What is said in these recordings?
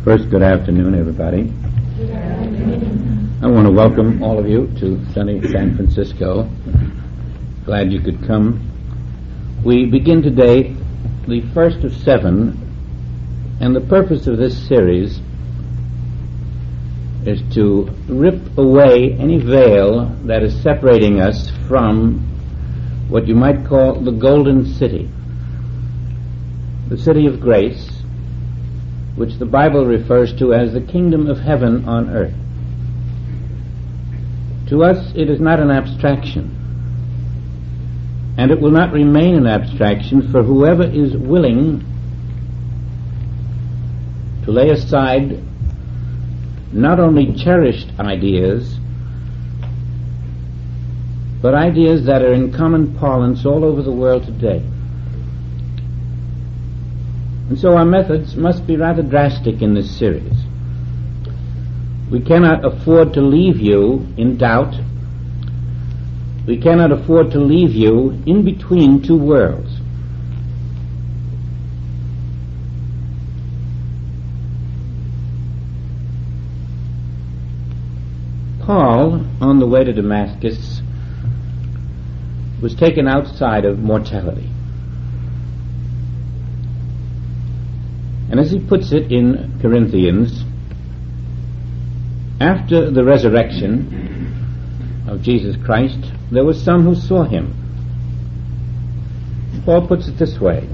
First, good afternoon, everybody. Good afternoon. I want to welcome all of you to sunny San Francisco. Glad you could come. We begin today the first of 7, and the purpose of this series is to rip away any veil that is separating us from what you might call the Golden City, the city of grace, which the Bible refers to as the kingdom of heaven on earth. To us, it is not an abstraction, and it will not remain an abstraction for whoever is willing to lay aside not only cherished ideas, but ideas that are in common parlance all over the world today. And so our methods must be rather drastic in this series. We cannot afford to leave you in doubt. We cannot afford to leave you in between two worlds. Paul, on the way to Damascus, was taken outside of mortality. And as he puts it in Corinthians, after the resurrection of Jesus Christ, there were some who saw him. Paul puts it this way: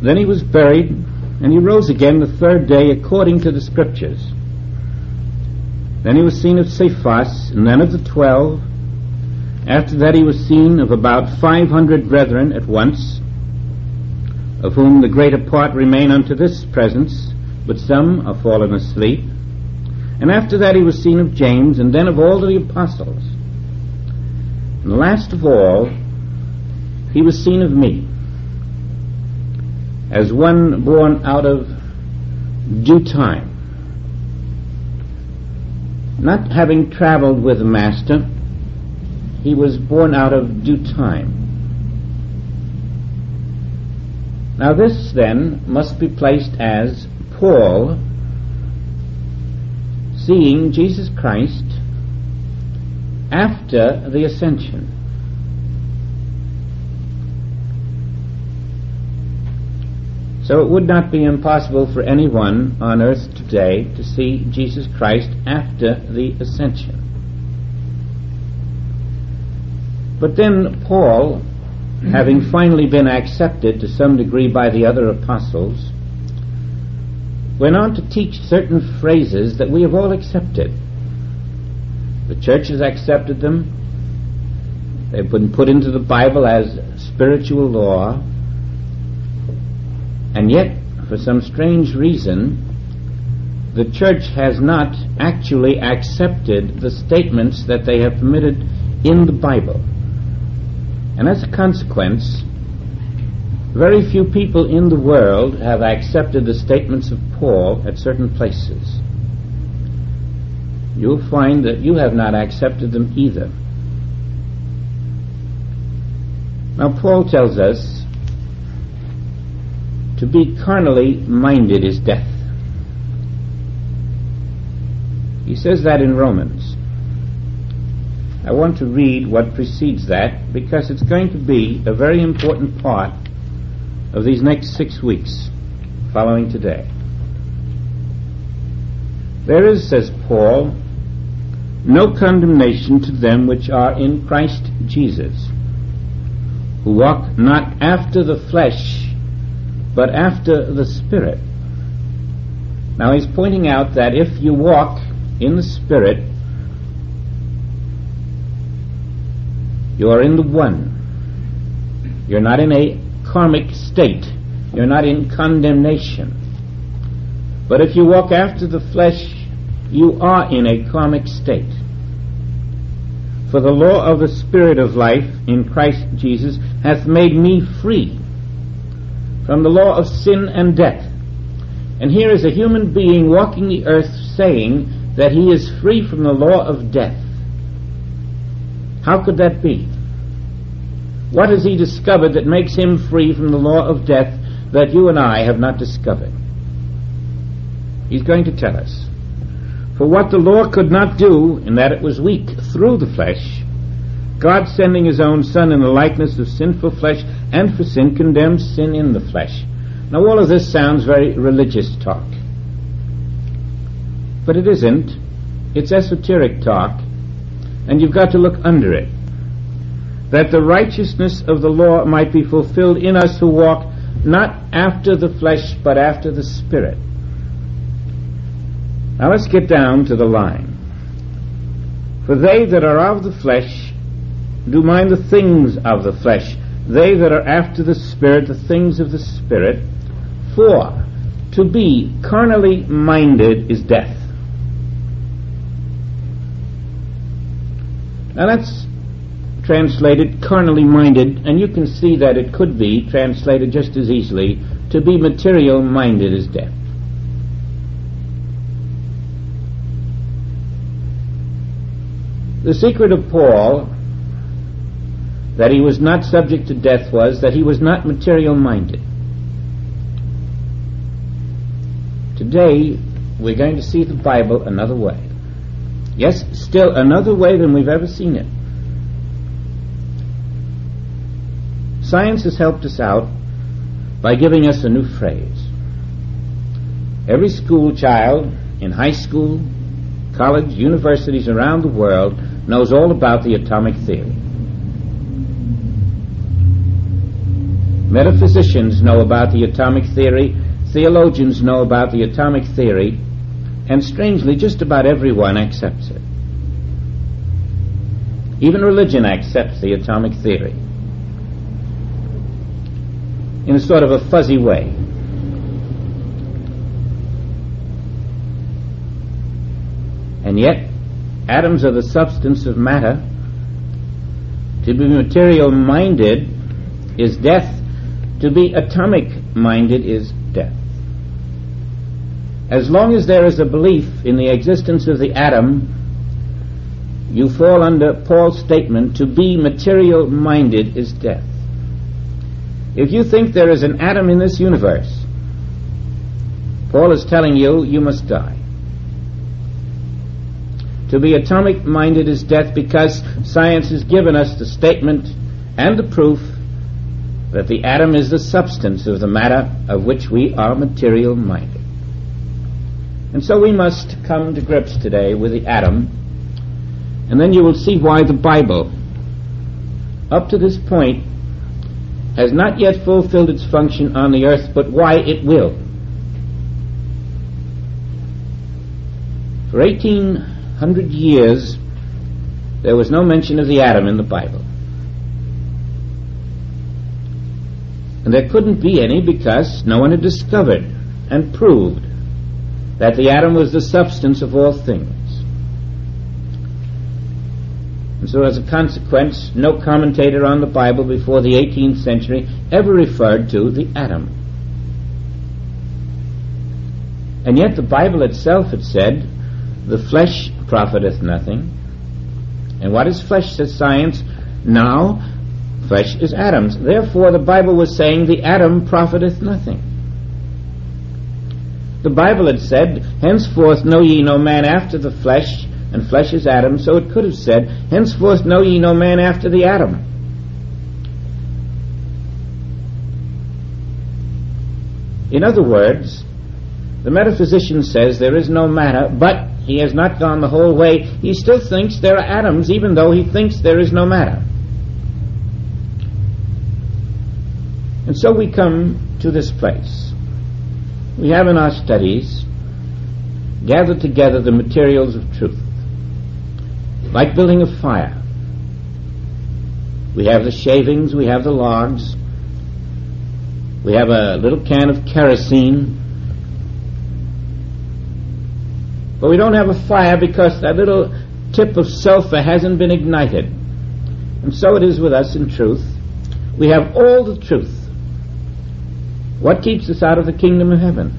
then he was buried, and he rose again the third day according to the Scriptures. Then he was seen of Cephas, and then of the 12. After that he was seen of about 500 brethren at once, of whom the greater part remain unto this presence, but some are fallen asleep. And after that he was seen of James, and then of all the apostles. And last of all, he was seen of me, as one born out of due time. Not having traveled with the Master, he was born out of due time. Now this then must be placed as Paul seeing Jesus Christ after the ascension. So it would not be impossible for anyone on earth today to see Jesus Christ after the ascension. But then Paul, having finally been accepted to some degree by the other apostles, went on to teach certain phrases that we have all accepted. The church has accepted them. They've been put into the Bible as spiritual law. And yet, for some strange reason, the church has not actually accepted the statements that they have permitted in the Bible. And as a consequence, very few people in the world have accepted the statements of Paul at certain places. You'll find that you have not accepted them either. Now, Paul tells us to be carnally minded is death. He says that in Romans. I want to read what precedes that, because it's going to be a very important part of these next 6 weeks following today. There is, says Paul, no condemnation to them which are in Christ Jesus, who walk not after the flesh, but after the Spirit. Now he's pointing out that if you walk in the Spirit, you are in the one. You're not in a karmic state. You're not in condemnation. But if you walk after the flesh, you are in a karmic state. For the law of the Spirit of life in Christ Jesus hath made me free from the law of sin and death. And here is a human being walking the earth saying that he is free from the law of death. How could that be? What has he discovered that makes him free from the law of death that you and I have not discovered? He's going to tell us. For what the law could not do, in that it was weak through the flesh, God sending his own Son in the likeness of sinful flesh, and for sin condemned sin in the flesh. Now all of this sounds very religious talk. But it isn't. It's esoteric talk, and you've got to look under it. That the righteousness of the law might be fulfilled in us who walk not after the flesh, but after the Spirit. Now let's get down to the line. For they that are of the flesh do mind the things of the flesh, they that are after the Spirit, the things of the Spirit. For to be carnally minded is death. Now that's translated carnally minded, and you can see that it could be translated just as easily, to be material minded is death. The secret of Paul, that he was not subject to death, was that he was not material minded. Today, we're going to see the Bible another way. Yes, still another way than we've ever seen it. Science has helped us out by giving us a new phrase. Every school child in high school, college, universities around the world knows all about the atomic theory. Metaphysicians know about the atomic theory, theologians know about the atomic theory, and strangely, just about everyone accepts it. Even religion accepts the atomic theory in a sort of a fuzzy way. And yet, atoms are the substance of matter. To be material-minded is death. To be atomic-minded is death. As long as there is a belief in the existence of the atom, you fall under Paul's statement, to be material-minded is death. If you think there is an atom in this universe, Paul is telling you, you must die. To be atomic-minded is death, because science has given us the statement and the proof that the atom is the substance of the matter of which we are material-minded. And so we must come to grips today with the atom, and then you will see why the Bible, up to this point, has not yet fulfilled its function on the earth, but why it will. For 1800 years, there was no mention of the atom in the Bible. And there couldn't be any, because no one had discovered and proved that the atom was the substance of all things. And so as a consequence, no commentator on the Bible before the 18th century ever referred to the atom. And yet the Bible itself had said, the flesh profiteth nothing. And what is flesh, says science? Now, flesh is atoms. Therefore, the Bible was saying the atom profiteth nothing. The Bible had said, henceforth know ye no man after the flesh, and flesh is atom, so it could have said, henceforth know ye no man after the atom. In other words, the metaphysician says there is no matter, but he has not gone the whole way. He still thinks there are atoms, even though he thinks there is no matter. And so we come to this place. We have in our studies gathered together the materials of truth, like building a fire. We have the shavings, we have the logs, we have a little can of kerosene, but we don't have a fire because that little tip of sulfur hasn't been ignited. And so it is with us in truth. We have all the truth. What keeps us out of the kingdom of heaven?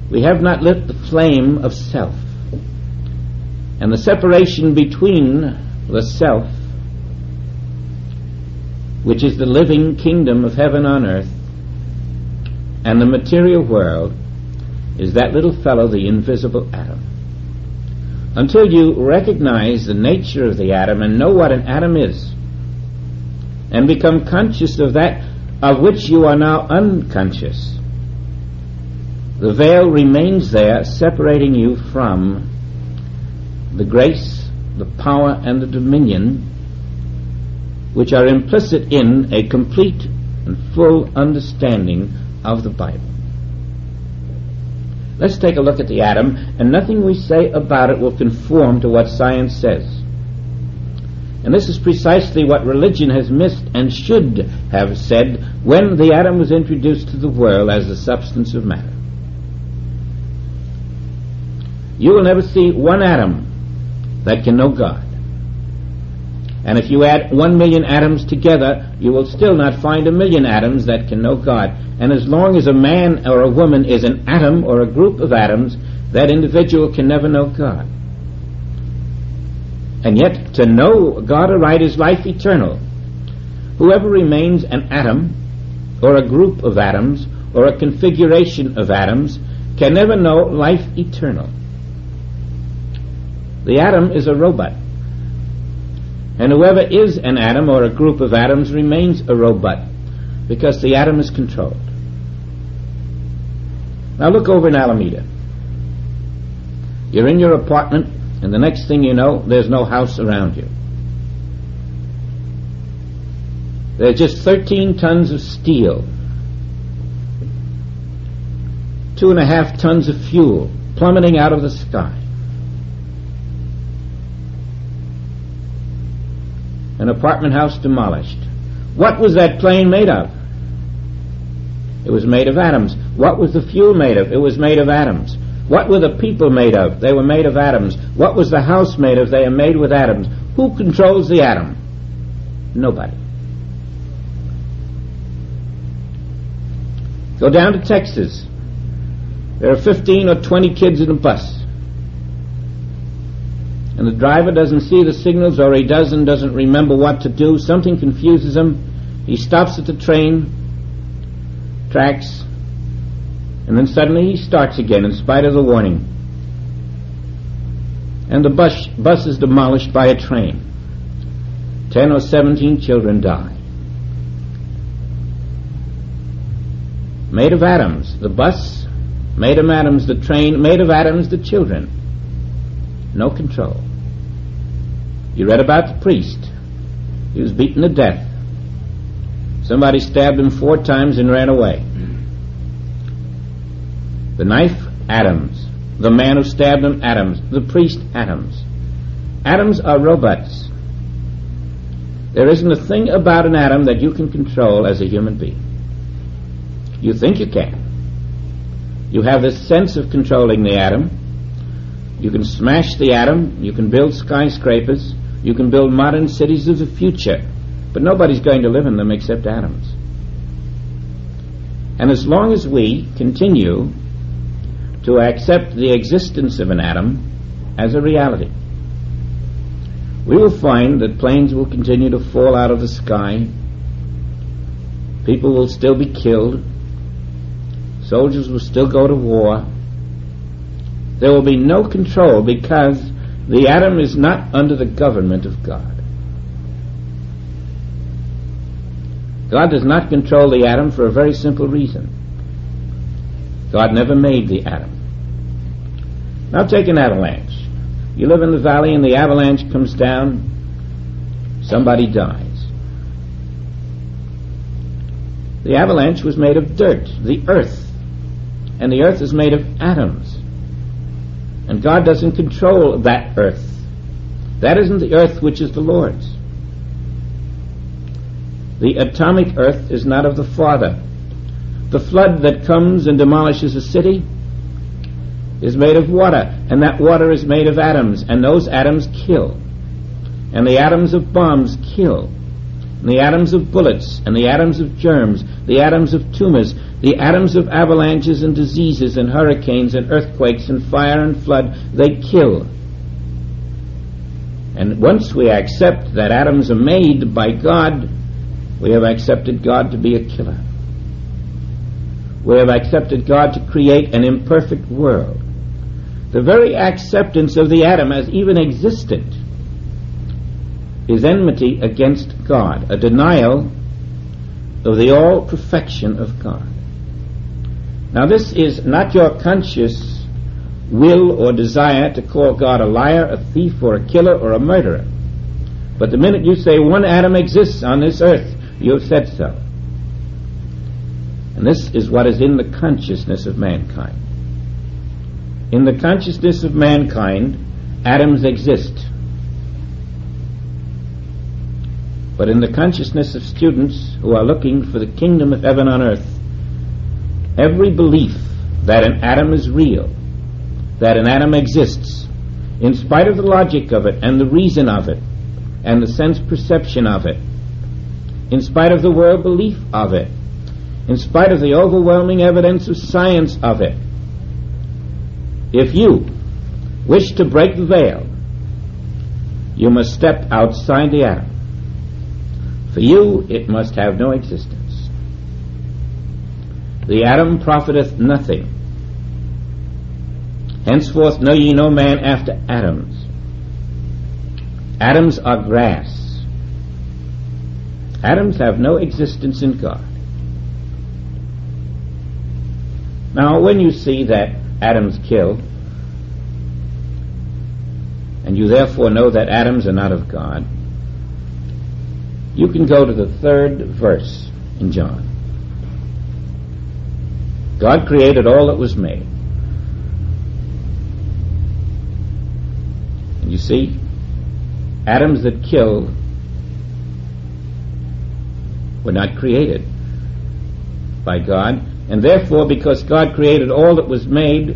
We have not lit the flame of self. And the separation between the self, which is the living kingdom of heaven on earth, and the material world, is that little fellow, the invisible atom. Until you recognize the nature of the atom and know what an atom is, and become conscious of that of which you are now unconscious, the veil remains there, separating you from the grace, the power, and the dominion which are implicit in a complete and full understanding of the Bible. Let's take a look at the atom, and nothing we say about it will conform to what science says. And this is precisely what religion has missed and should have said when the atom was introduced to the world as the substance of matter. You will never see one atom that can know God. And if you add 1 million atoms together, you will still not find 1 million atoms that can know God. And as long as a man or a woman is an atom or a group of atoms, that individual can never know God. And yet, to know God aright is life eternal. Whoever remains an atom, or a group of atoms, or a configuration of atoms, can never know life eternal. The atom is a robot. And whoever is an atom or a group of atoms remains a robot, because the atom is controlled. Now look over in Alameda. You're in your apartment, and the next thing you know, there's no house around you. There's just 13 tons of steel, 2.5 tons of fuel plummeting out of the sky. An apartment house demolished. What was that plane made of? It was made of atoms. What was the fuel made of? It was made of atoms. What were the people made of? They were made of atoms. What was the house made of? They are made with atoms. Who controls the atom? Nobody. Go down to Texas. There are 15 or 20 kids in a bus. And the driver doesn't see the signals, or he doesn't remember what to do. Something confuses him. He stops at the train tracks, and then suddenly he starts again in spite of the warning. And the bus is demolished by a train. 10 or 17 children die. Made of atoms. The bus, made of atoms. The train, made of atoms. The children. No control. You read about the priest. He was beaten to death. Somebody stabbed him 4 times and ran away. The knife, atoms. The man who stabbed him, atoms. The priest, atoms. Atoms are robots. There isn't a thing about an atom that you can control as a human being. You think you can. You have this sense of controlling the atom. You can smash the atom. You can build skyscrapers. You can build modern cities of the future. But nobody's going to live in them except atoms. And as long as we continue to accept the existence of an atom as a reality, we will find that planes will continue to fall out of the sky. People will still be killed. Soldiers will still go to war. There will be no control because the atom is not under the government of God. God does not control the atom for a very simple reason. God never made the atom. Now take an avalanche. You live in the valley and the avalanche comes down, somebody dies. The avalanche was made of dirt, the earth, and the earth is made of atoms. And God doesn't control that earth. That isn't the earth which is the Lord's. The atomic earth is not of the Father. The flood that comes and demolishes a city is made of water, and that water is made of atoms, and those atoms kill. And the atoms of bombs kill. and the atoms of bullets, and the atoms of germs, the atoms of tumors, the atoms of avalanches and diseases and hurricanes and earthquakes and fire and flood. They kill. And once we accept that atoms are made by God, we have accepted God to be a killer. We have accepted God to create an imperfect world. The very acceptance of the atom as even existent is enmity against God, a denial of the all-perfection of God. Now, this is not your conscious will or desire to call God a liar, a thief, or a killer, or a murderer. But the minute you say one atom exists on this earth, you have said so. And this is what is in the consciousness of mankind. In the consciousness of mankind, atoms exist. But in the consciousness of students who are looking for the kingdom of heaven on earth, every belief that an atom is real, that an atom exists, in spite of the logic of it and the reason of it and the sense perception of it, in spite of the world belief of it, in spite of the overwhelming evidence of science of it, if you wish to break the veil, you must step outside the atom. For you, it must have no existence. The atom profiteth nothing. Henceforth know ye no man after atoms. Atoms are grass. Atoms have no existence in God. Now, when you see that atoms kill, and you therefore know that atoms are not of God, you can go to the 3rd verse in John. God created all that was made. And you see, atoms that kill were not created by God, and therefore, because God created all that was made,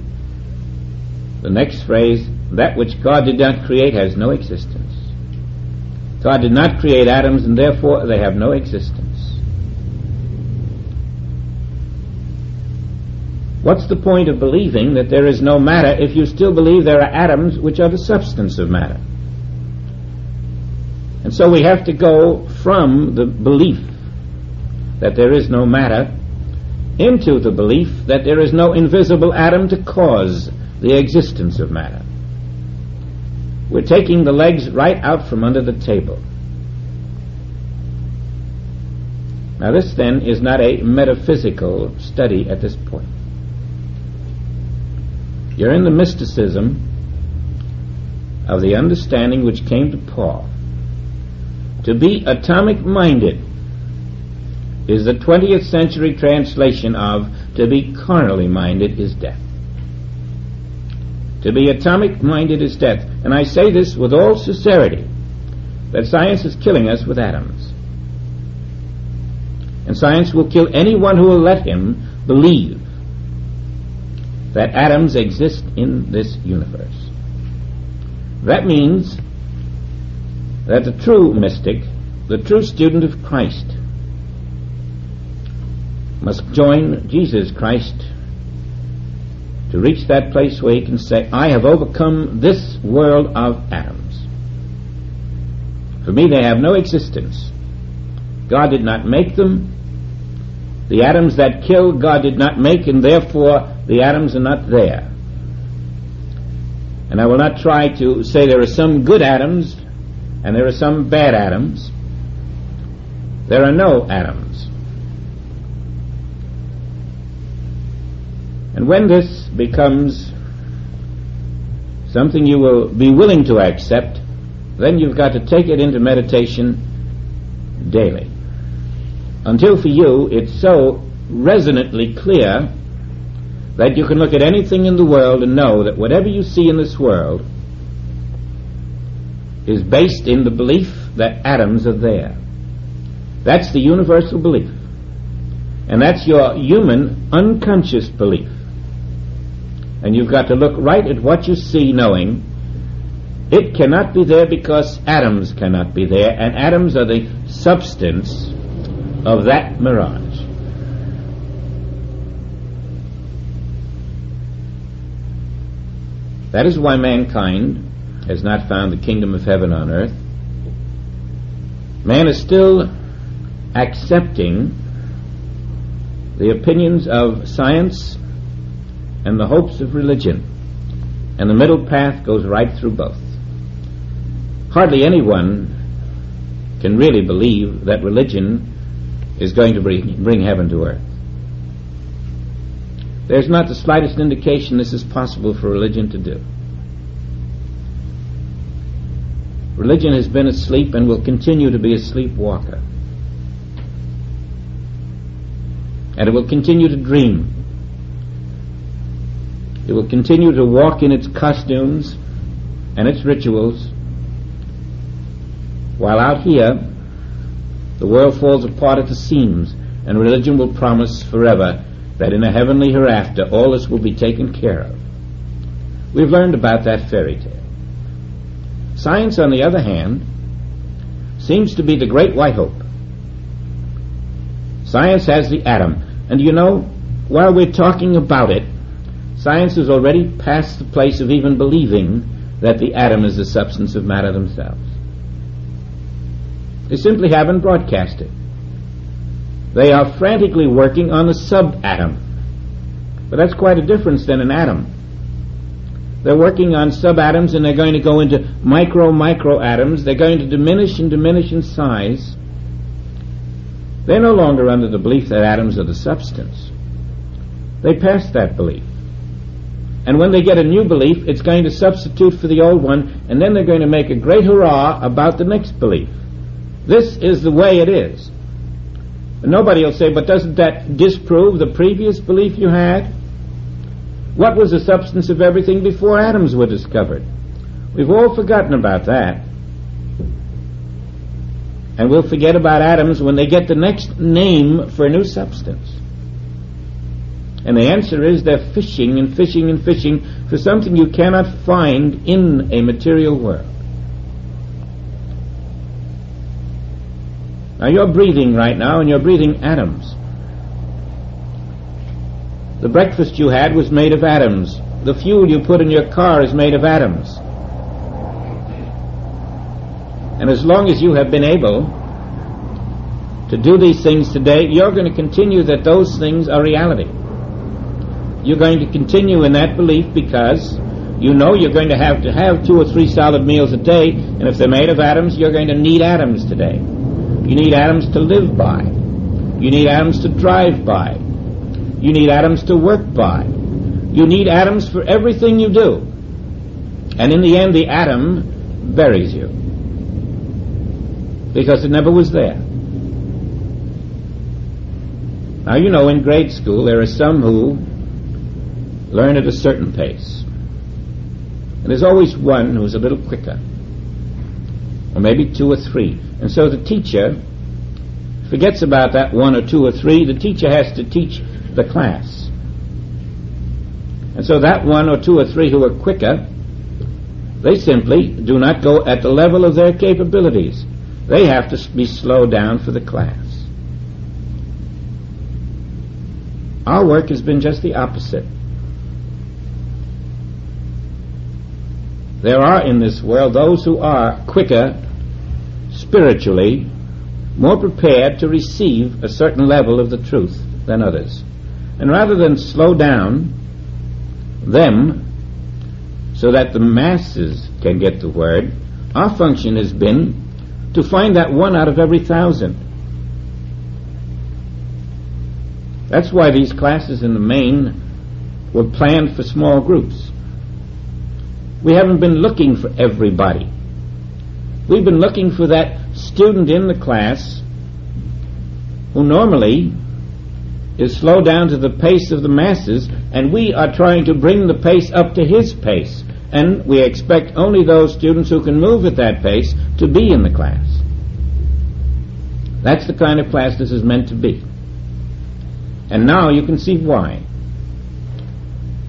the next phrase, that which God did not create has no existence. God did not create atoms, and therefore they have no existence. What's the point of believing that there is no matter if you still believe there are atoms which are the substance of matter? And so we have to go from the belief that there is no matter into the belief that there is no invisible atom to cause the existence of matter. We're taking the legs right out from under the table. Now, this then is not a metaphysical study at this point. You're in the mysticism of the understanding which came to Paul. To be atomic-minded is the 20th century translation of to be carnally minded is death. To be atomic-minded is death. And I say this with all sincerity, that science is killing us with atoms. And science will kill anyone who will let him believe that atoms exist in this universe. That means that the true mystic, the true student of Christ, must join Jesus Christ to reach that place where he can say, I have overcome this world of atoms. For me, they have no existence. God did not make them. The atoms that kill, God did not make, and therefore the atoms are not there. And I will not try to say there are some good atoms and there are some bad atoms. There are no atoms. And when this becomes something you will be willing to accept, then you've got to take it into meditation daily. Until for you it's so resonantly clear that you can look at anything in the world and know that whatever you see in this world is based in the belief that atoms are there. That's the universal belief. And that's your human unconscious belief. And you've got to look right at what you see, knowing It cannot be there because atoms cannot be there, and atoms are the substance of that mirage. That is why mankind has not found the kingdom of heaven on earth. Man is still accepting the opinions of science and the hopes of religion, and the middle path goes right through both. Hardly anyone can really believe that religion is going to bring heaven to earth. There's not the slightest indication this is possible for religion to do. Religion has been asleep and will continue to be a sleepwalker. And it will continue to dream. It will continue to walk in its costumes and its rituals, while out here the world falls apart at the seams, and religion will promise forever that in a heavenly hereafter all this will be taken care of. We've learned about that fairy tale. Science, on the other hand, seems to be the great white hope. Science has the atom, and you know, while we're talking about it, science has already passed the place of even believing that the atom is the substance of matter themselves. They simply haven't broadcast it. They are frantically working on a subatom. But that's quite a difference than an atom. They're working on subatoms, and they're going to go into micro-atoms. They're going to diminish in size. They're no longer under the belief that atoms are the substance. They passed that belief. And when they get a new belief, it's going to substitute for the old one, and then they're going to make a great hurrah about the next belief. This is the way it is. And nobody will say, but doesn't that disprove the previous belief you had? What was the substance of everything before atoms were discovered? We've all forgotten about that. And we'll forget about atoms when they get the next name for a new substance. And the answer is they're fishing and fishing and fishing for something you cannot find in a material world. Now you're breathing right now, and you're breathing atoms. The breakfast you had was made of atoms. The fuel you put in your car is made of atoms. And as long as you have been able to do these things today, you're going to continue that those things are reality. You're going to continue in that belief because you know you're going to have 2 or 3 solid meals a day, and if they're made of atoms, you're going to need atoms today. You need atoms to live by. You need atoms to drive by. You need atoms to work by. You need atoms for everything you do. And in the end, the atom buries you, because it never was there. Now, you know, in grade school, there are some who learn at a certain pace. And there's always one who's a little quicker, or maybe 2 or 3. And so the teacher forgets about that 1 or 2 or 3. The teacher has to teach the class. And so that 1 or 2 or 3 who are quicker, they simply do not go at the level of their capabilities. They have to be slowed down for the class. Our work has been just the opposite. There are in this world those who are quicker spiritually, more prepared to receive a certain level of the truth than others. And rather than slow down them so that the masses can get the word, our function has been to find that 1 out of every 1,000. That's why these classes in the main were planned for small groups. We haven't been looking for everybody. We've been looking for that student in the class who normally is slowed down to the pace of the masses, and we are trying to bring the pace up to his pace. And we expect only those students who can move at that pace to be in the class. That's the kind of class this is meant to be. And now you can see why.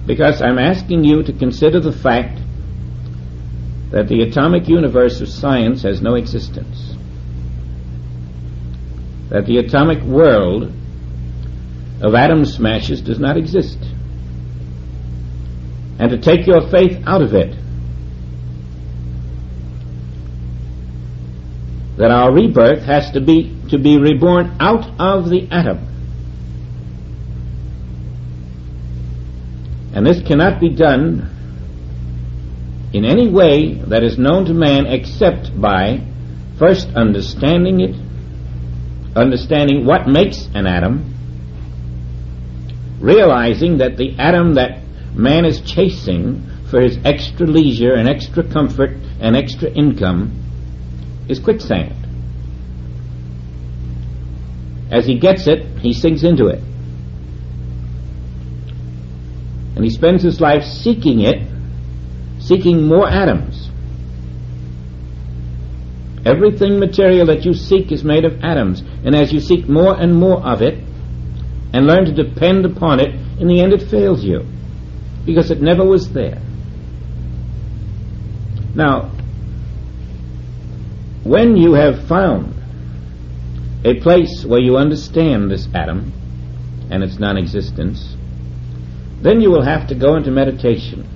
Because I'm asking you to consider the fact that the atomic universe of science has no existence, that the atomic world of atom smashes does not exist, and to take your faith out of it, that our rebirth has to be reborn out of the atom. And this cannot be done in any way that is known to man except by first understanding it, understanding what makes an atom, realizing that the atom that man is chasing for his extra leisure and extra comfort and extra income is quicksand. As he gets it, he sinks into it. And he spends his life seeking it, seeking more atoms. Everything material that you seek is made of atoms, and as you seek more and more of it and learn to depend upon it, in the end it fails you, because it never was there. Now, when you have found a place where you understand this atom and its non-existence, then you will have to go into meditation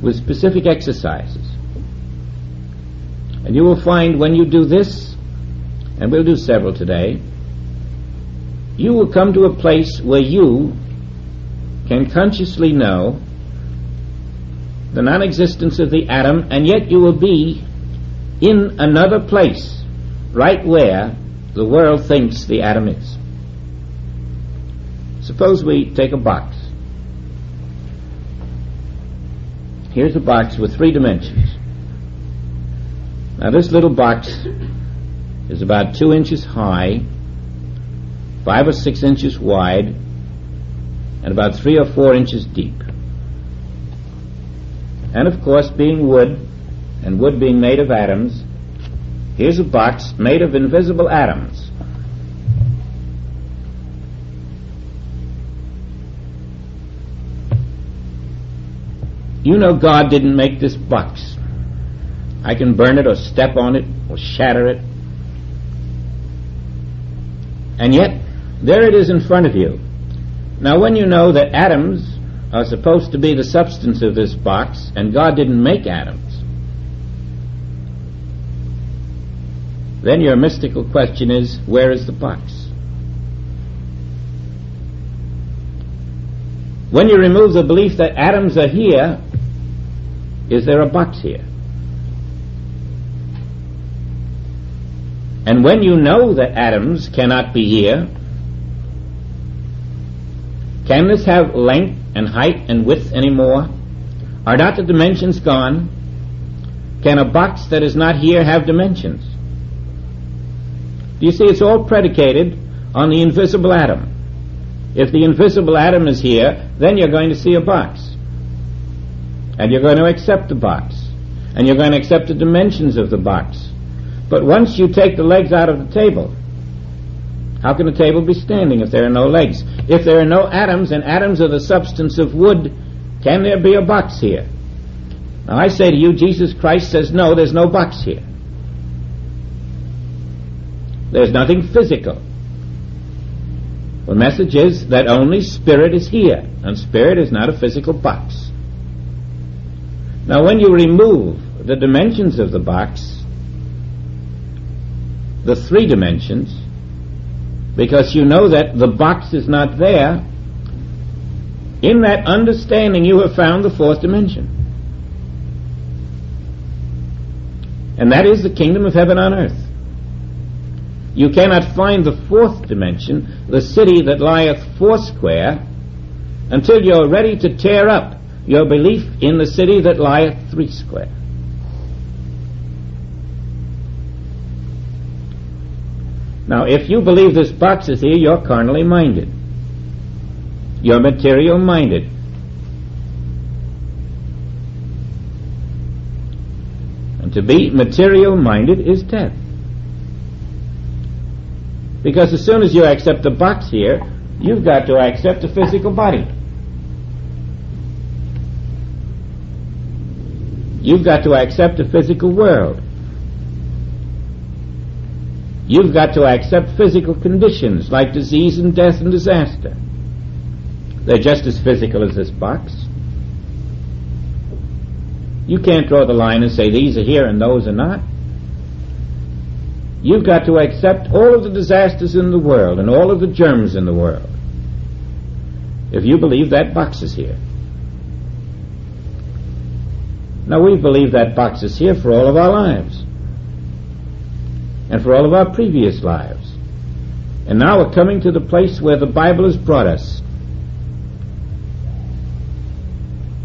with specific exercises. And you will find when you do this, and we'll do several today, you will come to a place where you can consciously know the non-existence of the atom, and yet you will be in another place, right where the world thinks the atom is. Suppose we take a box. Here's a box with 3 dimensions. Now this little box is about 2 inches high, 5 or 6 inches wide, and about 3 or 4 inches deep. And of course, being wood, and wood being made of atoms, here's a box made of invisible atoms. You know God didn't make this box. I can burn it or step on it or shatter it. And yet, there it is in front of you. Now when you know that atoms are supposed to be the substance of this box, and God didn't make atoms, then your mystical question is, where is the box? When you remove the belief that atoms are here, is there a box here? And when you know that atoms cannot be here, can this have length and height and width anymore? Are not the dimensions gone? Can a box that is not here have dimensions? Do you see, it's all predicated on the invisible atom. If the invisible atom is here, then you're going to see a box. And you're going to accept the box. And you're going to accept the dimensions of the box. But once you take the legs out of the table, how can the table be standing if there are no legs? If there are no atoms, and atoms are the substance of wood, can there be a box here? Now I say to you, Jesus Christ says no, there's no box here. There's nothing physical. The message is that only spirit is here, and spirit is not a physical box. Now when you remove the dimensions of the box, the 3 dimensions, because you know that the box is not there, in that understanding you have found the 4th dimension. And that is the kingdom of heaven on earth. You cannot find the 4th dimension, the city that lieth foursquare, until you're ready to tear up your belief in the city that lieth threesquare. Now, if you believe this box is here, you're carnally minded. You're material minded. And to be material minded is death. Because as soon as you accept the box here, you've got to accept a physical body. You've got to accept a physical world. You've got to accept physical conditions like disease and death and disaster. They're just as physical as this box. You can't draw the line and say these are here and those are not. You've got to accept all of the disasters in the world and all of the germs in the world if you believe that box is here. Now, we believe that box is here for all of our lives and for all of our previous lives. And now we're coming to the place where the Bible has brought us.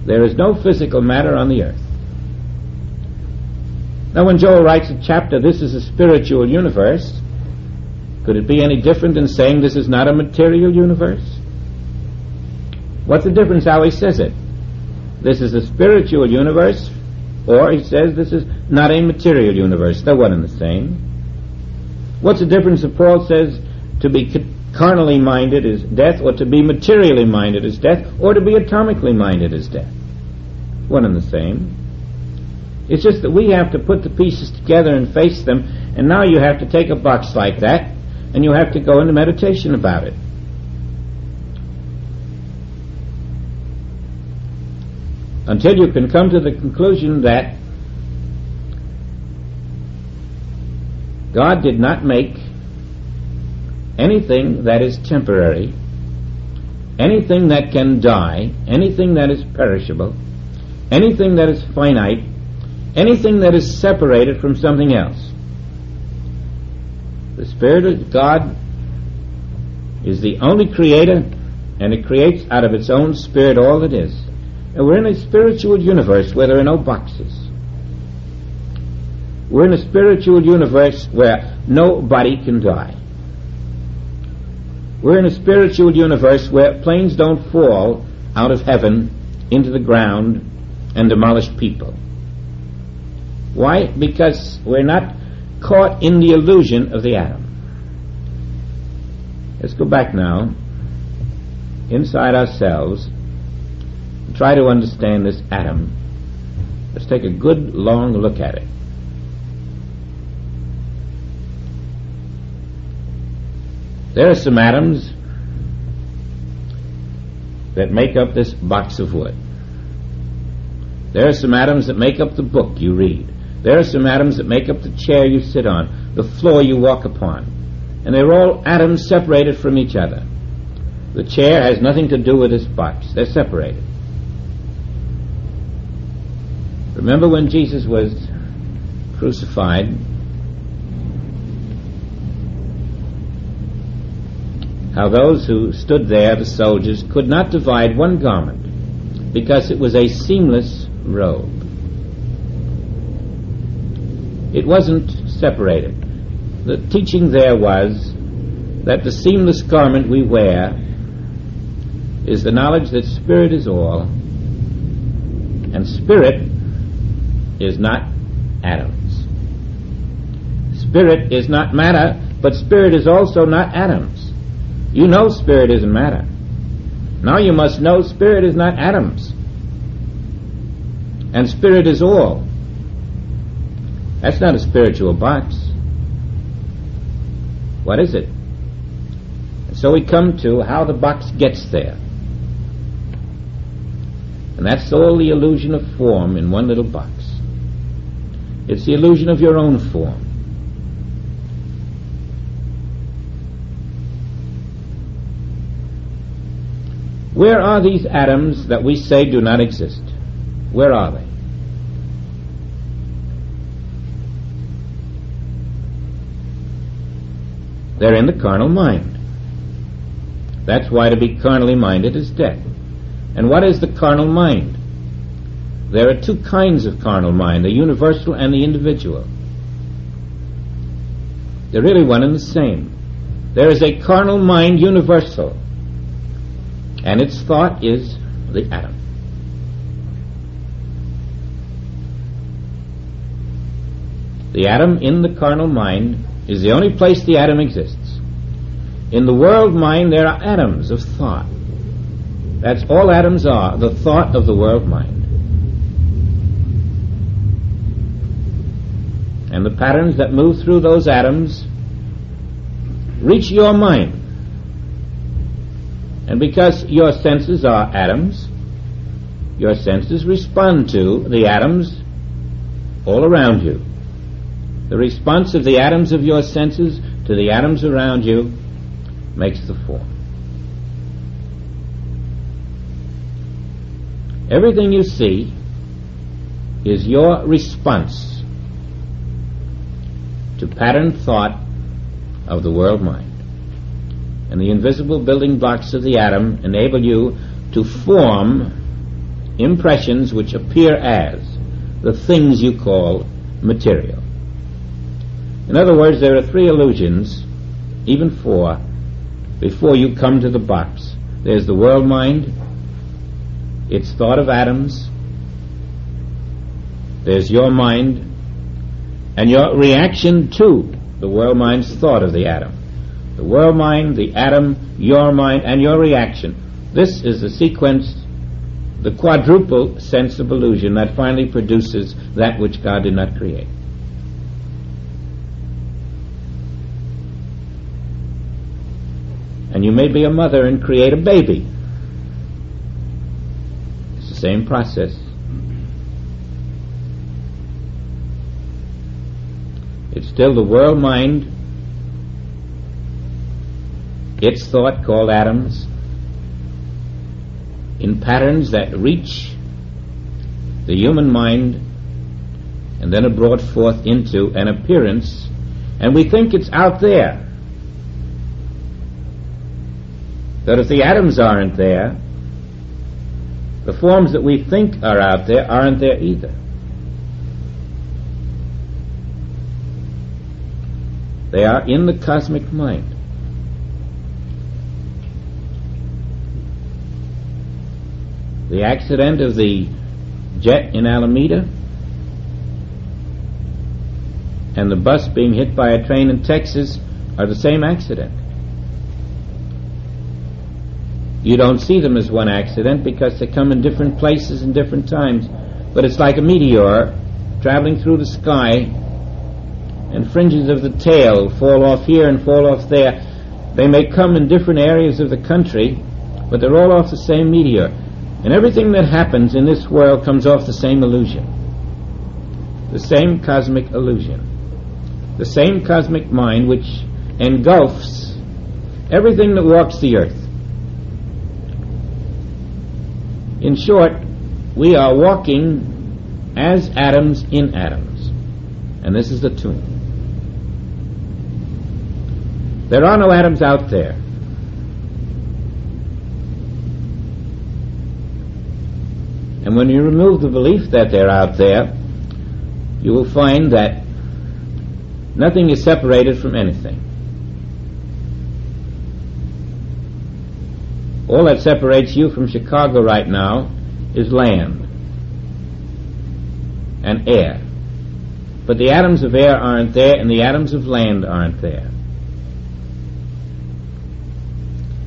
There is no physical matter on the earth. Now, when Joel writes a chapter, this is a spiritual universe, could it be any different than saying this is not a material universe? What's the difference how he says it? This is a spiritual universe, or he says this is not a material universe. They're one and the same. What's the difference if Paul says to be carnally minded is death, or to be materially minded is death, or to be atomically minded is death? One and the same. It's just that we have to put the pieces together and face them, and now you have to take a box like that, and you have to go into meditation about it. Until you can come to the conclusion that God did not make anything that is temporary, anything that can die, anything that is perishable, anything that is finite, anything that is separated from something else. The Spirit of God is the only creator, and it creates out of its own Spirit all that is. And we're in a spiritual universe where there are no boxes. We're in a spiritual universe where nobody can die. We're in a spiritual universe where planes don't fall out of heaven into the ground and demolish people. Why? Because we're not caught in the illusion of the atom. Let's go back now inside ourselves and try to understand this atom. Let's take a good long look at it. There are some atoms that make up this box of wood. There are some atoms that make up the book you read. There are some atoms that make up the chair you sit on, the floor you walk upon. And they're all atoms separated from each other. The chair has nothing to do with this box. They're separated. Remember when Jesus was crucified, how those who stood there, the soldiers, could not divide one garment because it was a seamless robe. It wasn't separated. The teaching there was that the seamless garment we wear is the knowledge that Spirit is all, and Spirit is not atoms. Spirit is not matter, but Spirit is also not atoms. You know Spirit isn't matter. Now you must know Spirit is not atoms. And Spirit is all. That's not a spiritual box. What is it? And so we come to how the box gets there. And that's all the illusion of form in one little box. It's the illusion of your own form. Where are these atoms that we say do not exist? Where are they? They're in the carnal mind. That's why to be carnally minded is death. And what is the carnal mind? There are two kinds of carnal mind, the universal and the individual. They're really one and the same. There is a carnal mind universal, and its thought is the atom. The atom in the carnal mind is the only place the atom exists. In the world mind there are atoms of thought. That's all atoms are, the thought of the world mind. And the patterns that move through those atoms reach your mind. And because your senses are atoms, your senses respond to the atoms all around you. The response of the atoms of your senses to the atoms around you makes the form. Everything you see is your response to pattern thought of the world mind. And the invisible building blocks of the atom enable you to form impressions which appear as the things you call material. In other words, there are 3 illusions, even 4, before you come to the box. There's the world mind, its thought of atoms, there's your mind, and your reaction to the world mind's thought of the atom. The world mind, the atom, your mind, and your reaction. This is the sequence, the quadruple sense of illusion that finally produces that which God did not create. And you may be a mother and create a baby. It's the same process. It's still the world mind, its thought called atoms, in patterns that reach the human mind and then are brought forth into an appearance, and we think it's out there. But if the atoms aren't there, the forms that we think are out there aren't there either. They are in the cosmic mind. The accident of the jet in Alameda and the bus being hit by a train in Texas are the same accident. You don't see them as one accident because they come in different places and different times, but it's like a meteor traveling through the sky, and fringes of the tail fall off here and fall off there. They may come in different areas of the country, but they're all off the same meteor. And everything that happens in this world comes off the same illusion, the same cosmic illusion, the same cosmic mind which engulfs everything that walks the earth. In short, we are walking as atoms in atoms, and this is the tune. There are no atoms out there. And when you remove the belief that they're out there, you will find that nothing is separated from anything. All that separates you from Chicago right now is land and air. But the atoms of air aren't there, and the atoms of land aren't there.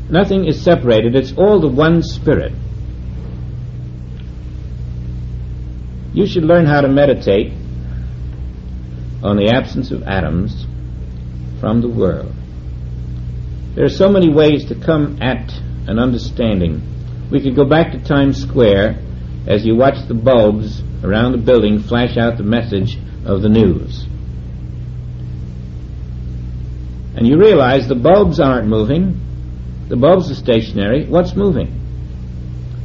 Nothing is separated. It's all the one spirit. You should learn how to meditate on the absence of atoms from the world. There are so many ways to come at an understanding. We could go back to Times Square as you watch the bulbs around the building flash out the message of the news. And you realize the bulbs aren't moving. The bulbs are stationary. What's moving?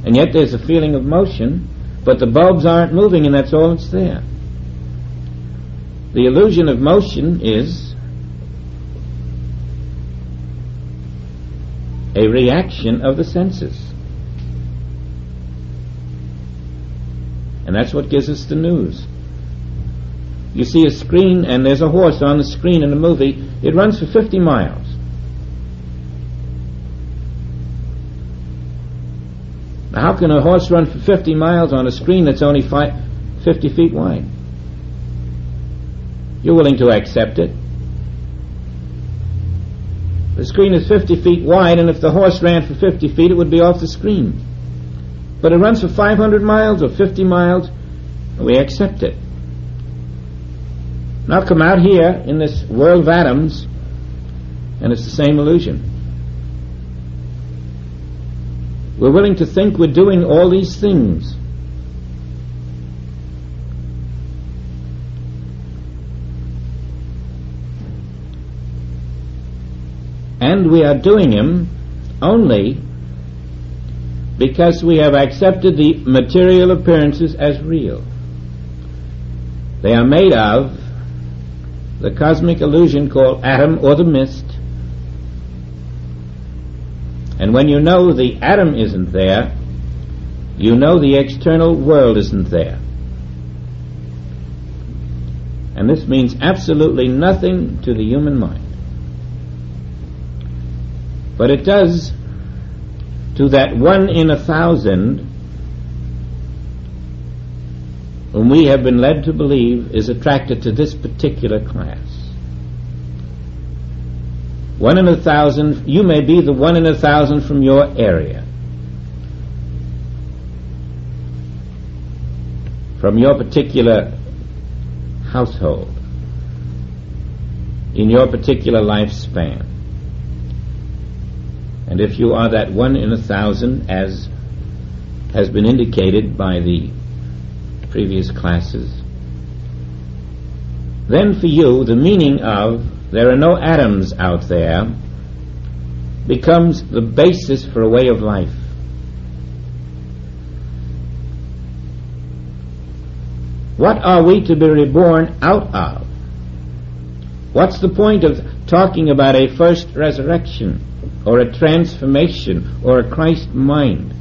And yet there's a feeling of motion, but the bulbs aren't moving, and that's all that's there. The illusion of motion is a reaction of the senses. And that's what gives us the news. You see a screen and there's a horse on the screen in a movie. It runs for 50 miles. Now, how can a horse run for 50 miles on a screen that's only 50 feet wide? You're willing to accept it. The screen is 50 feet wide, and if the horse ran for 50 feet, it would be off the screen. But it runs for 500 miles or 50 miles, and we accept it. Now come out here in this world of atoms, and it's the same illusion. We're willing to think we're doing all these things. And we are doing them only because we have accepted the material appearances as real. They are made of the cosmic illusion called atom or the mist. And when you know the atom isn't there, you know the external world isn't there. And this means absolutely nothing to the human mind. But it does to that 1 in 1,000 whom we have been led to believe is attracted to this particular class. 1 in 1,000, you may be the 1 in 1,000 from your area, from your particular household, in your particular lifespan. And if you are that 1 in 1,000, as has been indicated by the previous classes, then for you the meaning of there are no atoms out there becomes the basis for a way of life. What are we to be reborn out of? What's the point of talking about a first resurrection or a transformation or a Christ mind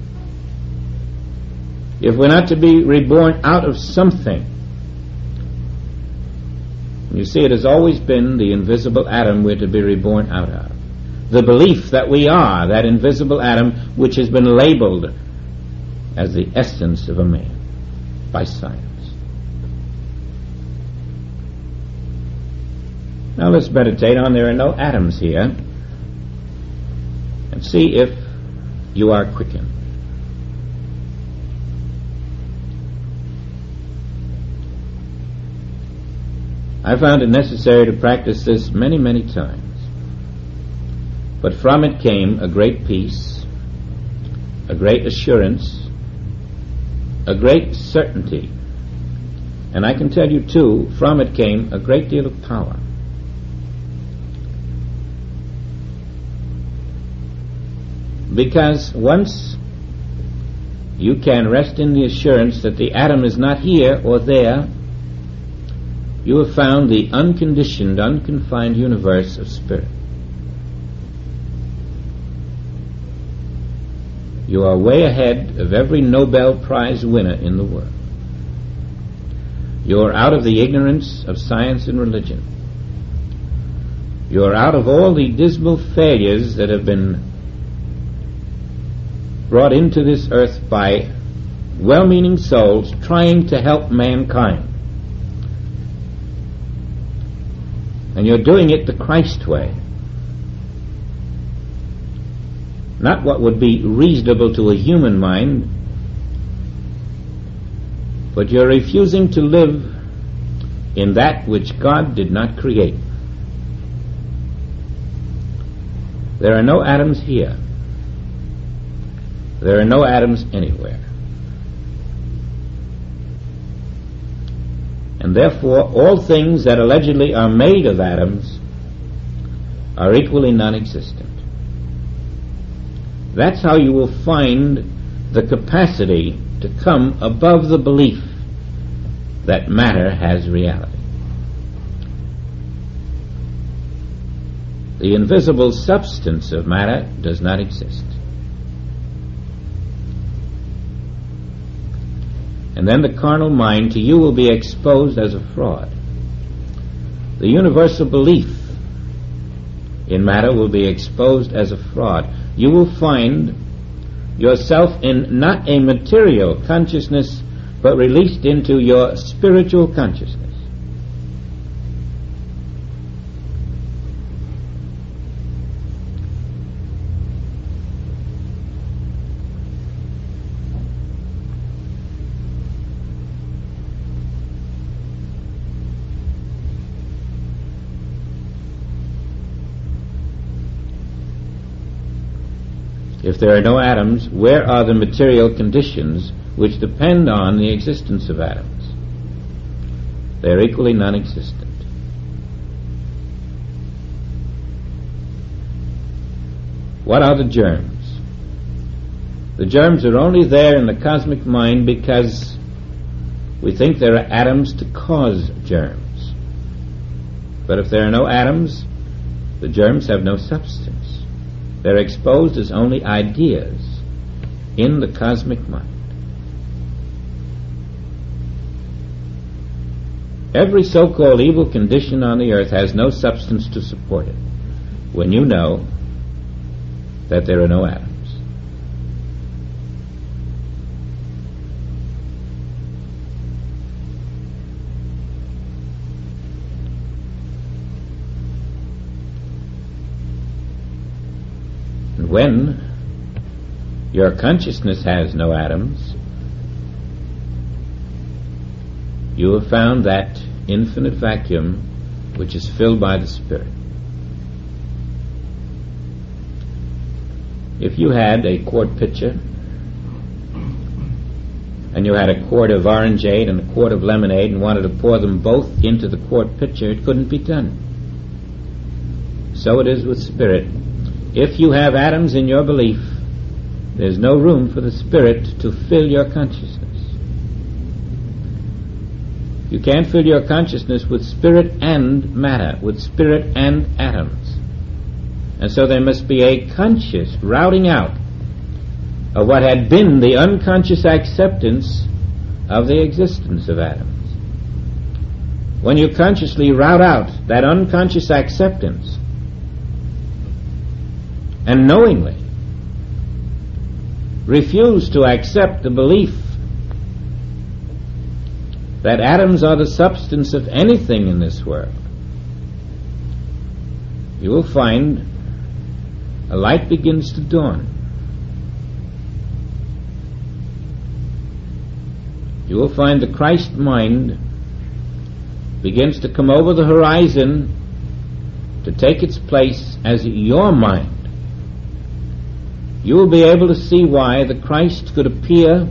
if we're not to be reborn out of something? You see, it has always been the invisible atom we're to be reborn out of. The belief that we are that invisible atom which has been labeled as the essence of a man by science. Now let's meditate on there are no atoms here and see if you are quickened. I found it necessary to practice this many, many times. But from it came a great peace, a great assurance, a great certainty. And I can tell you too, from it came a great deal of power. Because once you can rest in the assurance that the atom is not here or there, you have found the unconditioned, unconfined universe of spirit. You are way ahead of every Nobel Prize winner in the world. You are out of the ignorance of science and religion. You are out of all the dismal failures that have been brought into this earth by well-meaning souls trying to help mankind. And you're doing it the Christ way. Not what would be reasonable to a human mind, but you're refusing to live in that which God did not create. There are no atoms here. There are no atoms anywhere. And therefore, all things that allegedly are made of atoms are equally non-existent. That's how you will find the capacity to come above the belief that matter has reality. The invisible substance of matter does not exist. And then the carnal mind to you will be exposed as a fraud. The universal belief in matter will be exposed as a fraud. You will find yourself in not a material consciousness, but released into your spiritual consciousness. If there are no atoms, where are the material conditions which depend on the existence of atoms? They are equally non-existent. What are the germs? The germs are only there in the cosmic mind because we think there are atoms to cause germs. But if there are no atoms, the germs have no substance. They're exposed as only ideas in the cosmic mind. Every so-called evil condition on the earth has no substance to support it when you know that there are no atoms. And when your consciousness has no atoms, you have found that infinite vacuum which is filled by the Spirit. If you had a quart pitcher and you had a quart of orangeade and a quart of lemonade and wanted to pour them both into the quart pitcher, it couldn't be done. So it is with Spirit. If you have atoms in your belief, there's no room for the Spirit to fill your consciousness. You can't fill your consciousness with spirit and matter, with spirit and atoms. And so there must be a conscious routing out of what had been the unconscious acceptance of the existence of atoms. When you consciously route out that unconscious acceptance and knowingly refuse to accept the belief that atoms are the substance of anything in this world, you will find a light begins to dawn. You will find the Christ mind begins to come over the horizon to take its place as your mind. You will be able to see why the Christ could appear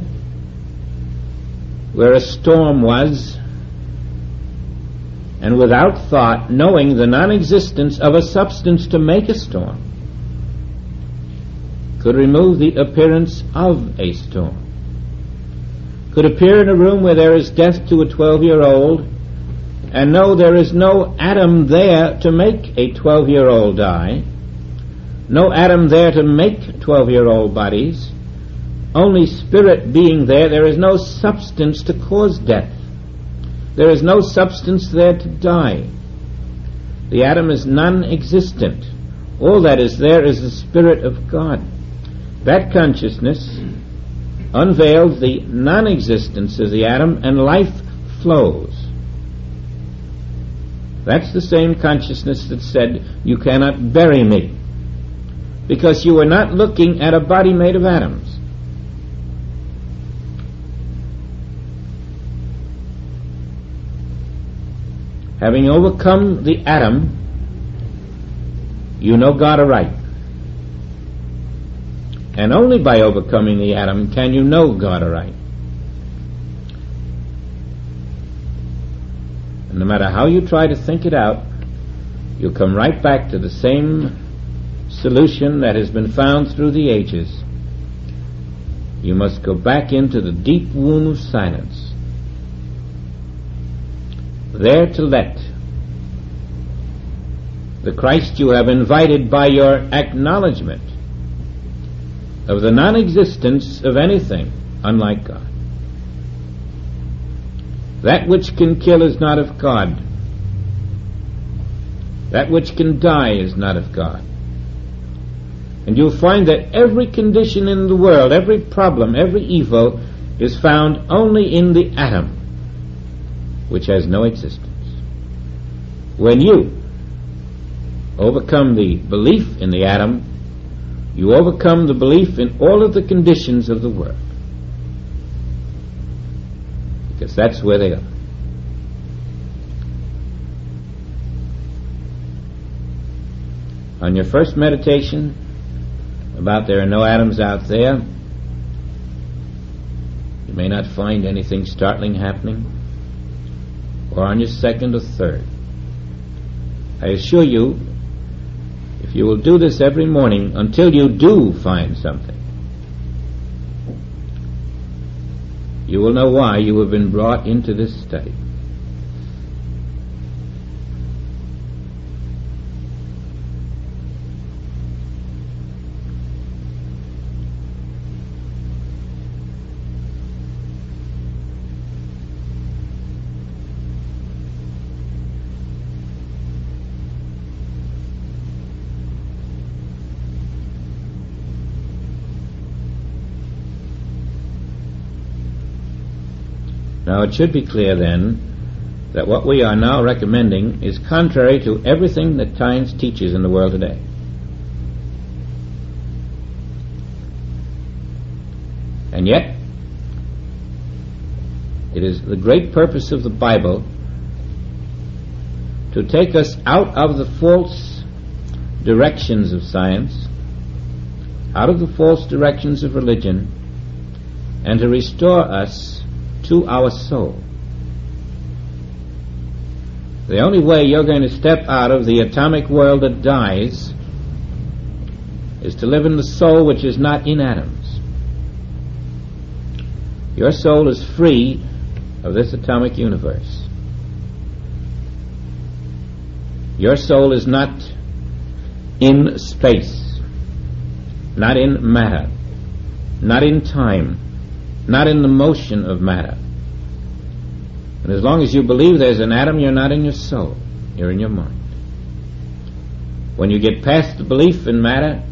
where a storm was, and without thought, knowing the non-existence of a substance to make a storm, could remove the appearance of a storm, could appear in a room where there is death to a 12-year-old and know there is no atom there to make a 12-year-old die, no atom there to make 12-year-old bodies, only spirit being there. There is no substance to cause death. There is no substance there to die. The atom is non-existent. All that is there is the Spirit of God. That consciousness unveils the non-existence of the atom, and life flows. That's the same consciousness that said, "You cannot bury me," because you were not looking at a body made of atoms. Having overcome the atom, you know God aright. And only by overcoming the atom can you know God aright. And no matter how you try to think it out, you'll come right back to the same solution that has been found through the ages. You must go back into the deep womb of silence, there to let the Christ you have invited by your acknowledgement of the non-existence of anything unlike God. That which can kill is not of God. That which can die is not of God. And you'll find that every condition in the world, every problem, every evil is found only in the atom, which has no existence. When you overcome the belief in the atom, you overcome the belief in all of the conditions of the world, because that's where they are. On your first meditation about there are no atoms out there. You may not find anything startling happening, or on your second or third. I assure you, if you will do this every morning until you do find something, you will know why you have been brought into this study. Now it should be clear then that what we are now recommending is contrary to everything that science teaches in the world today. And yet, it is the great purpose of the Bible to take us out of the false directions of science, out of the false directions of religion, and to restore us to our soul. The only way you're going to step out of the atomic world that dies is to live in the soul which is not in atoms. Your soul is free of this atomic universe. Your soul is not in space, not in matter, not in time, not in the motion of matter. And as long as you believe there's an atom, you're not in your soul, you're in your mind. When you get past the belief in matter,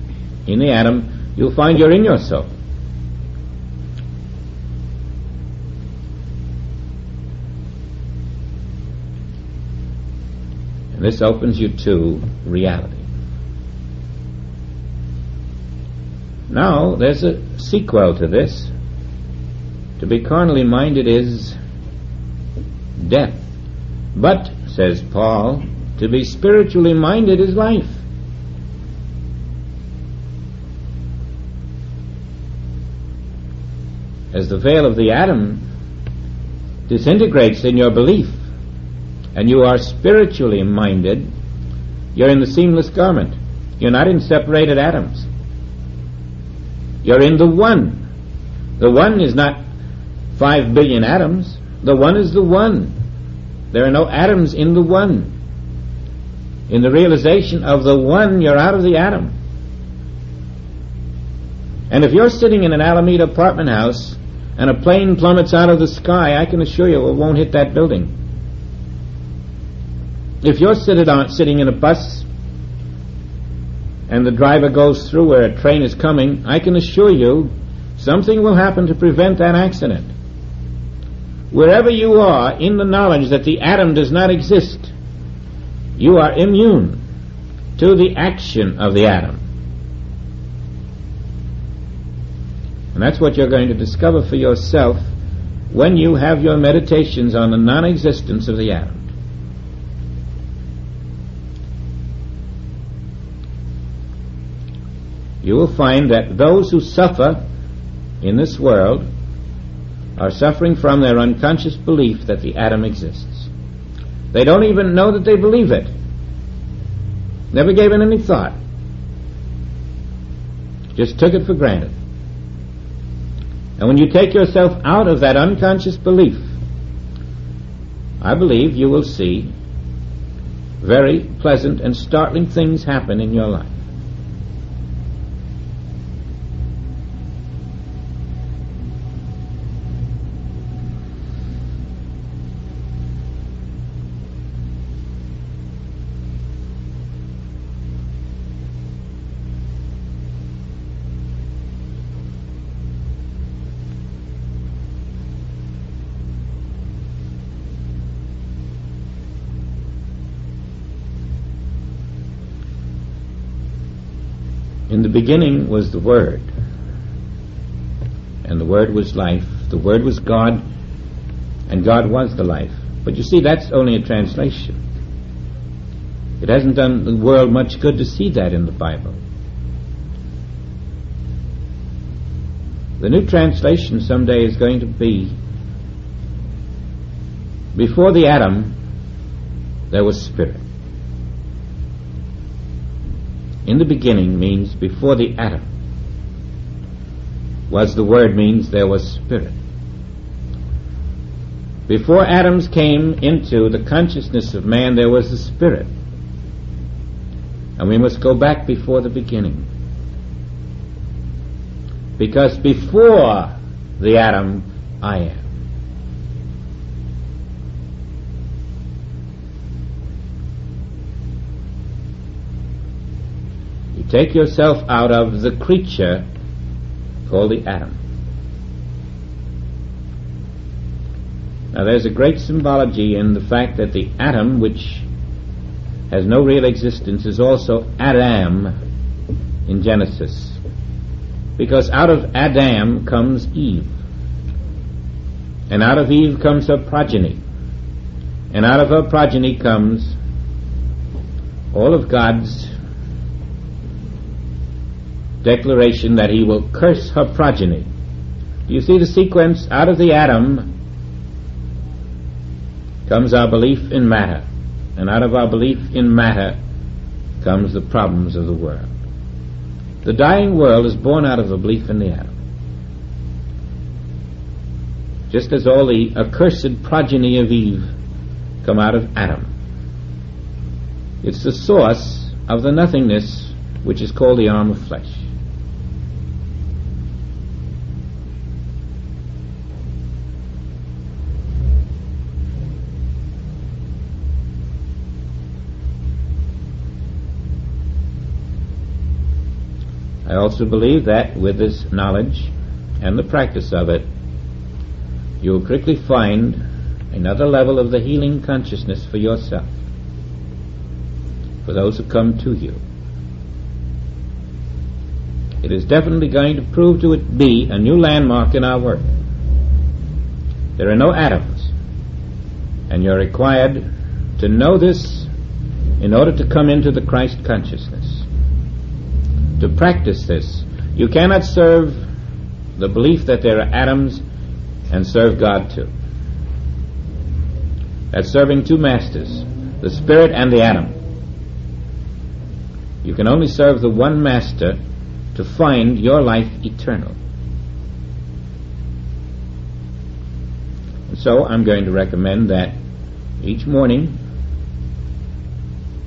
in the atom, you'll find you're in your soul. And this opens you to reality. Now, there's a sequel to this. To be carnally minded is death. But, says Paul, to be spiritually minded is life. As the veil of the atom disintegrates in your belief, and you are spiritually minded, you're in the seamless garment. You're not in separated atoms. You're in the one. The one is not 5 billion atoms. The one is the one. There are no atoms in the one. In the realization of the one, you're out of the atom. And if you're sitting in an Alameda apartment house and a plane plummets out of the sky, I can assure you it won't hit that building. If you're sitting in a bus and the driver goes through where a train is coming, I can assure you something will happen to prevent that accident. Wherever you are in the knowledge that the atom does not exist, you are immune to the action of the atom. And that's what you're going to discover for yourself when you have your meditations on the non-existence of the atom. You will find that those who suffer in this world are suffering from their unconscious belief that the atom exists. They don't even know that they believe it. Never gave it any thought. Just took it for granted. And when you take yourself out of that unconscious belief, I believe you will see very pleasant and startling things happen in your life. In the beginning was the Word, and the Word was life. The Word was God, and God was the life. But you see, that's only a translation. It hasn't done the world much good to see that in the Bible. The New Translation someday is going to be, before the atom, there was spirit. In the beginning means before the atom. Was the Word means there was spirit. Before atoms came into the consciousness of man, there was the spirit. And we must go back before the beginning. Because before the atom, I am. You take yourself out of the creature called the atom. Now there's a great symbology in the fact that the atom, which has no real existence, is also Adam in Genesis. Because out of Adam comes Eve. And out of Eve comes her progeny. And out of her progeny comes all of God's declaration that he will curse her progeny. Do you see the sequence? Out of the atom comes our belief in matter. And out of our belief in matter comes the problems of the world. The dying world is born out of a belief in the atom. Just as all the accursed progeny of Eve come out of Adam. It's the source of the nothingness which is called the arm of flesh. I also believe that with this knowledge and the practice of it, you will quickly find another level of the healing consciousness for yourself, for those who come to you. It is definitely going to prove to it be a new landmark in our work. There are no atoms, and you're required to know this in order to come into the Christ consciousness. To practice this, you cannot serve the belief that there are atoms and serve God too. That's serving two masters, the spirit and the atom. You can only serve the one master to find your life eternal. And so I'm going to recommend that each morning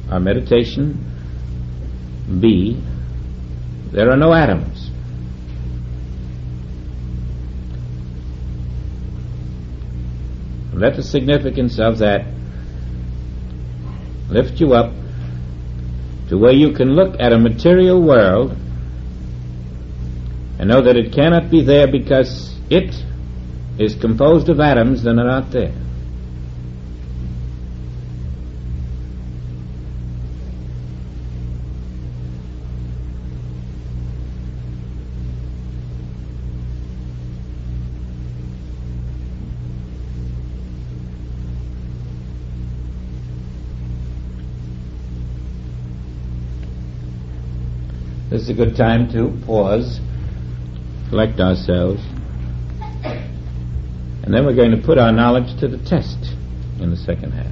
our meditation be, there are no atoms. Let the significance of that lift you up to where you can look at a material world and know that it cannot be there because it is composed of atoms that are not there. This is a good time to pause, collect ourselves, and then we're going to put our knowledge to the test in the second half.